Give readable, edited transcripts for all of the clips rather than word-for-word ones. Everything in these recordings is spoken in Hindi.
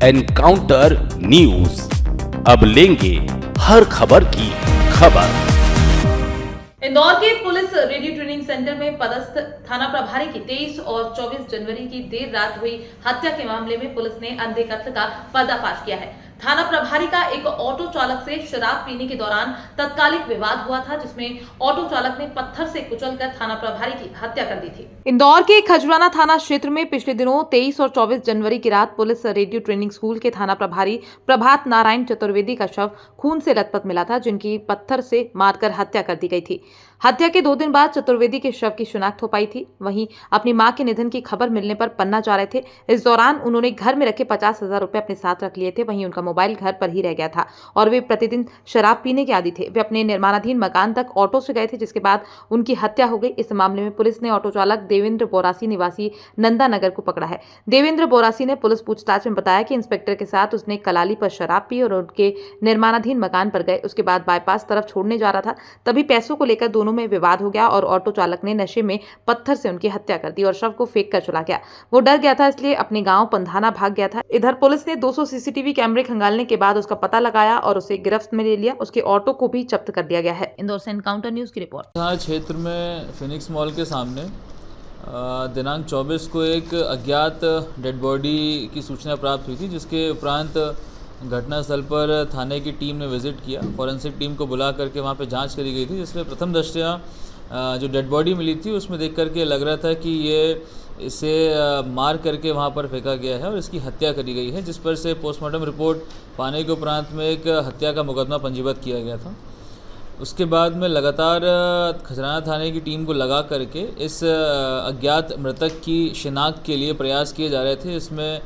एनकाउंटर न्यूज, अब लेंगे हर खबर की खबर। इंदौर के पुलिस रेडियो ट्रेनिंग सेंटर में पदस्थ थाना प्रभारी की 23 और 24 जनवरी की देर रात हुई हत्या के मामले में पुलिस ने अंधे कत्ल का पर्दाफाश किया है। थाना प्रभारी का एक ऑटो चालक से शराब पीने के दौरान तत्कालिक विवाद हुआ था, जिसमें ऑटो चालक ने पत्थर से कुचलकर थाना प्रभारी की हत्या कर दी थी। इंदौर के खजराना थाना क्षेत्र में पिछले दिनों 23 और 24 जनवरी की रात पुलिस रेडियो ट्रेनिंग स्कूल के थाना प्रभारी प्रभात नारायण चतुर्वेदी का शव खून से लथपथ मिला था, जिनकी पत्थर से मारकर हत्या कर दी गई थी। हत्या के 2 दिन बाद चतुर्वेदी के शव की शिनाख्त हो पाई थी। वहीं अपनी मां के निधन की खबर मिलने पर पन्ना जा रहे थे। इस दौरान उन्होंने घर में रखे 50,000 रुपए अपने साथ रख लिए थे। वहीं उनका मोबाइल घर पर ही रह गया था और वे प्रतिदिन शराब पीने के आदी थे। वे अपने निर्माणाधीन मकान तक ऑटो से गए थे, जिसके बाद उनकी हत्या हो गई। इस मामले में पुलिस ने ऑटो चालक देवेंद्र बोरासी निवासी नंदा नगर को पकड़ा है। देवेंद्र बोरासी ने पुलिस पूछताछ में बताया कि इंस्पेक्टर के साथ उसने कलाली पर शराब पी और उनके निर्माणाधीन मकान पर गए। उसके बाद बाईपास तरफ छोड़ने जा रहा था, तभी पैसों को लेकर दोनों में विवाद हो गया और ऑटो चालक ने नशे में पत्थर से उनकी हत्या कर दी और शव को फेंक कर चला गया। वो डर गया था, इसलिए अपने गांव पंधाना भाग गया था। इधर पुलिस ने 200 सीसीटीवी कैमरे खंगालने के बाद उसका पता लगाया और उसे गिरफ्त में ले लिया। उसके ऑटो को भी जब्त कर दिया गया है। इंदौर से एनकाउंटर न्यूज की रिपोर्ट। क्षेत्र में फिनिक्स मॉल के सामने दिनांक 24 को एक अज्ञात डेड बॉडी की सूचना प्राप्त हुई थी, जिसके उपरांत घटनास्थल पर थाने की टीम ने विजिट किया। फॉरेंसिक टीम को बुला करके वहाँ पे जांच करी गई थी, जिसमें प्रथम दृष्टया जो डेड बॉडी मिली थी उसमें देख करके लग रहा था कि इसे मार करके वहाँ पर फेंका गया है और इसकी हत्या करी गई है, जिस पर से पोस्टमार्टम रिपोर्ट पाने के उपरांत में एक हत्या का मुकदमा पंजीबद्ध किया गया था। उसके बाद में लगातार खजराना थाने की टीम को लगा करके इस अज्ञात मृतक की शिनाख्त के लिए प्रयास किए जा रहे थे। इसमें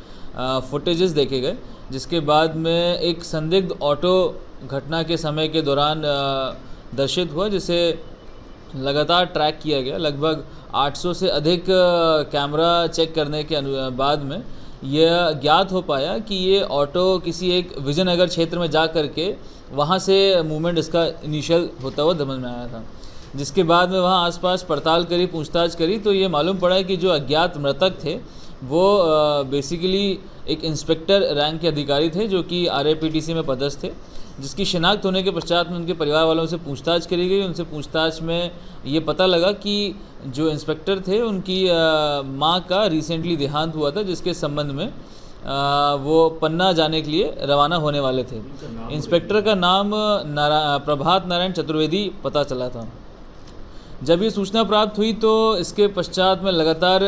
फुटेजेस देखे गए, जिसके बाद में एक संदिग्ध ऑटो घटना के समय के दौरान दर्शित हुआ, जिसे लगातार ट्रैक किया गया। लगभग 800 से अधिक कैमरा चेक करने के बाद में यह ज्ञात हो पाया कि ये ऑटो किसी एक विजयनगर क्षेत्र में जा कर के वहाँ से मूवमेंट इसका इनिशियल होता हुआ समझ में आया था। जिसके बाद में वहाँ आसपास पड़ताल करी, पूछताछ करी, तो ये मालूम पड़ा कि जो अज्ञात मृतक थे वो बेसिकली एक इंस्पेक्टर रैंक के अधिकारी थे, जो कि RAPTC में पदस्थ थे। जिसकी शिनाख्त होने के पश्चात में उनके परिवार वालों से पूछताछ करी गई। उनसे पूछताछ में ये पता लगा कि जो इंस्पेक्टर थे उनकी मां का रिसेंटली देहांत हुआ था, जिसके संबंध में वो पन्ना जाने के लिए रवाना होने वाले थे। इंस्पेक्टर का नाम प्रभात नारायण चतुर्वेदी पता चला था। जब ये सूचना प्राप्त हुई तो इसके पश्चात में लगातार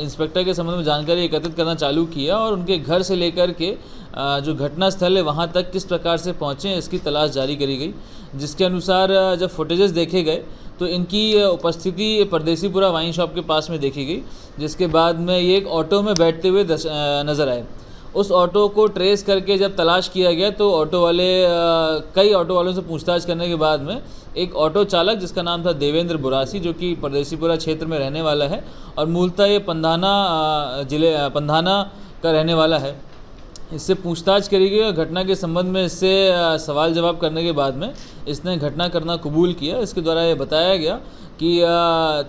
इंस्पेक्टर के संबंध में जानकारी एकत्रित करना चालू किया और उनके घर से लेकर के जो घटना स्थल है वहाँ तक किस प्रकार से पहुँचे इसकी तलाश जारी करी गई। जिसके अनुसार जब फुटेजेस देखे गए तो इनकी उपस्थिति परदेसीपुरा वाइन शॉप के पास में देखी गई, जिसके बाद में ये एक ऑटो में बैठते हुए नज़र आए। उस ऑटो को ट्रेस करके जब तलाश किया गया तो कई ऑटो वालों से पूछताछ करने के बाद में एक ऑटो चालक जिसका नाम था देवेंद्र बोरासी, जो कि परदेसीपुरा क्षेत्र में रहने वाला है और मूलतः ये पंधाना का रहने वाला है, इससे पूछताछ करी गई और घटना के संबंध में इससे सवाल जवाब करने के बाद में इसने घटना करना कबूल किया। इसके द्वारा ये बताया गया कि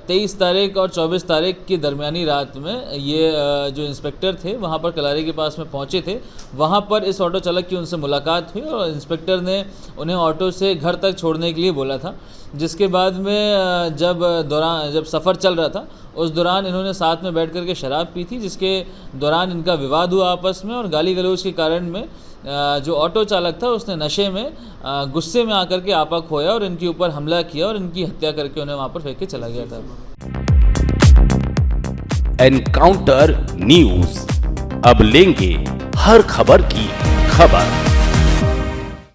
23 तारीख और 24 तारीख की दरमियानी रात में ये जो इंस्पेक्टर थे वहाँ पर कलारी के पास में पहुँचे थे। वहाँ पर इस ऑटो चालक की उनसे मुलाकात हुई और इंस्पेक्टर ने उन्हें ऑटो से घर तक छोड़ने के लिए बोला था। जिसके बाद में जब सफ़र चल रहा था उस दौरान इन्होंने साथ में बैठ कर के शराब पी थी, जिसके दौरान इनका विवाद हुआ आपस में और गाली गलौज के कारण में जो ऑटो चालक था उसने नशे में गुस्से में आकर के आपा खोया और इनके ऊपर हमला किया और इनकी हत्या करके उन्हें वहाँ पर फेंक के चला गया था। एनकाउंटर न्यूज, अब लेंगे हर खबर की खबर।